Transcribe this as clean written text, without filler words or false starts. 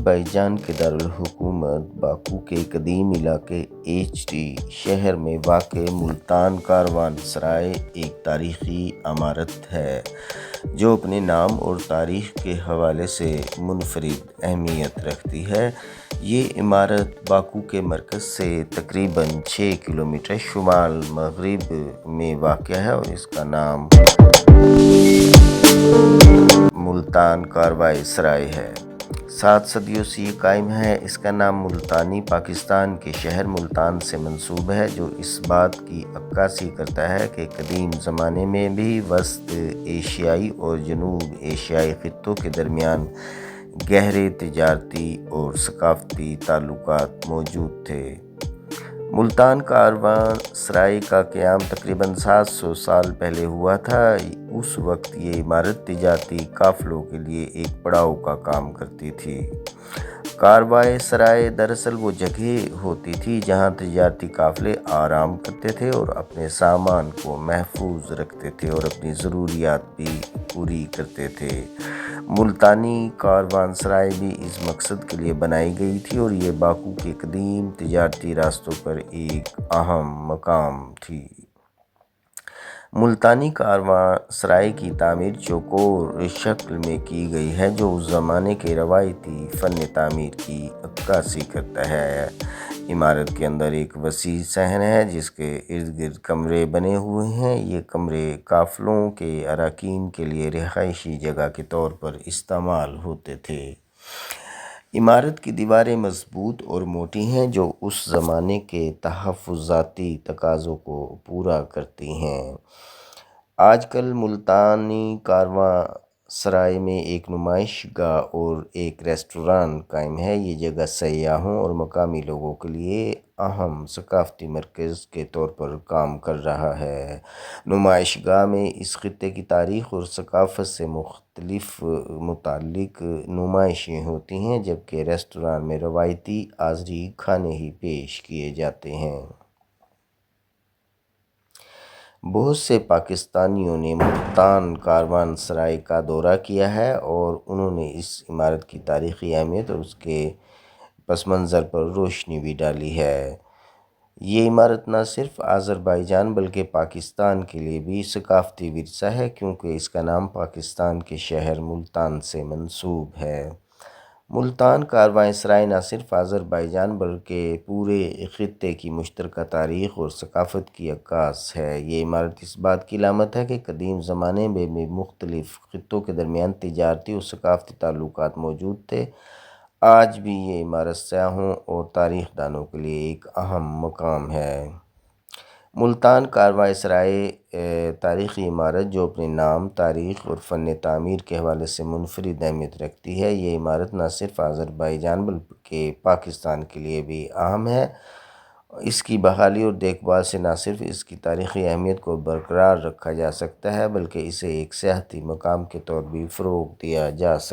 آذربائیجان کے دارالحکومت باکو کے قدیم علاقے ایچٹی شہر میں واقع ملتان کاروان سرائے ایک تاریخی عمارت ہے جو اپنے نام اور تاریخ کے حوالے سے منفرد اہمیت رکھتی ہے۔ یہ عمارت باکو کے مرکز سے تقریباً 6 کلومیٹر شمال مغرب میں واقع ہے اور اس کا نام ملتان کاروان سرائے ہے۔ 7 صدیوں سے یہ قائم ہے۔ اس کا نام ملتانی پاکستان کے شہر ملتان سے منسوب ہے، جو اس بات کی عکاسی کرتا ہے کہ قدیم زمانے میں بھی وسط ایشیائی اور جنوب ایشیائی خطوں کے درمیان گہرے تجارتی اور ثقافتی تعلقات موجود تھے۔ ملتان کاروان سرائے کا قیام تقریباً 700 سال پہلے ہوا تھا۔ اس وقت یہ عمارت تجارتی قافلوں کے لیے ایک پڑاؤ کا کام کرتی تھی۔ کاروان سرائے دراصل وہ جگہ ہوتی تھی جہاں تجارتی قافلے آرام کرتے تھے اور اپنے سامان کو محفوظ رکھتے تھے اور اپنی ضروریات بھی پوری کرتے تھے۔ ملتانی کاروان سرائے بھی اس مقصد کے لیے بنائی گئی تھی اور یہ باکو کے قدیم تجارتی راستوں پر ایک اہم مقام تھی۔ ملتانی کاروان سرائے کی تعمیر چوکور شکل میں کی گئی ہے، جو اس زمانے کے روایتی فن تعمیر کی عکاسی کرتا ہے۔ عمارت کے اندر ایک وسیع صحن ہے جس کے ارد گرد کمرے بنے ہوئے ہیں۔ یہ کمرے قافلوں کے اراکین کے لیے رہائشی جگہ کے طور پر استعمال ہوتے تھے۔ عمارت کی دیواریں مضبوط اور موٹی ہیں، جو اس زمانے کے تحفظاتی تقاضوں کو پورا کرتی ہیں۔ آج کل ملتانی کاروان سرائے میں ایک نمائش گاہ اور ایک ریستوران قائم ہے۔ یہ جگہ سیاحوں اور مقامی لوگوں کے لیے اہم ثقافتی مرکز کے طور پر کام کر رہا ہے۔ نمائش گاہ میں اس خطے کی تاریخ اور ثقافت سے متعلق نمائشیں ہوتی ہیں، جبکہ ریستوران میں روایتی آذری کھانے ہی پیش کیے جاتے ہیں۔ بہت سے پاکستانیوں نے ملتان کاروان سرائے کا دورہ کیا ہے اور انہوں نے اس عمارت کی تاریخی اہمیت اور اس کے پس منظر پر روشنی بھی ڈالی ہے۔ یہ عمارت نہ صرف آذربائیجان بلکہ پاکستان کے لیے بھی ثقافتی ورثہ ہے، کیونکہ اس کا نام پاکستان کے شہر ملتان سے منسوب ہے۔ ملتان کاروان سرائے نہ صرف آذربائیجان بلکہ پورے خطے کی مشترکہ تاریخ اور ثقافت کی عکاس ہے۔ یہ عمارت اس بات کی علامت ہے کہ قدیم زمانے میں بھی مختلف خطوں کے درمیان تجارتی اور ثقافتی تعلقات موجود تھے۔ آج بھی یہ عمارت سیاحوں اور تاریخ دانوں کے لیے ایک اہم مقام ہے۔ ملتان کاروان سرائے تاریخی عمارت جو اپنے نام، تاریخ اور فن تعمیر کے حوالے سے منفرد اہمیت رکھتی ہے۔ یہ عمارت نہ صرف آذربائیجان بلکہ پاکستان کے لیے بھی اہم ہے۔ اس کی بحالی اور دیکھ بھال سے نہ صرف اس کی تاریخی اہمیت کو برقرار رکھا جا سکتا ہے بلکہ اسے ایک سیاحتی مقام کے طور پر بھی فروغ دیا جا سکتا ہے۔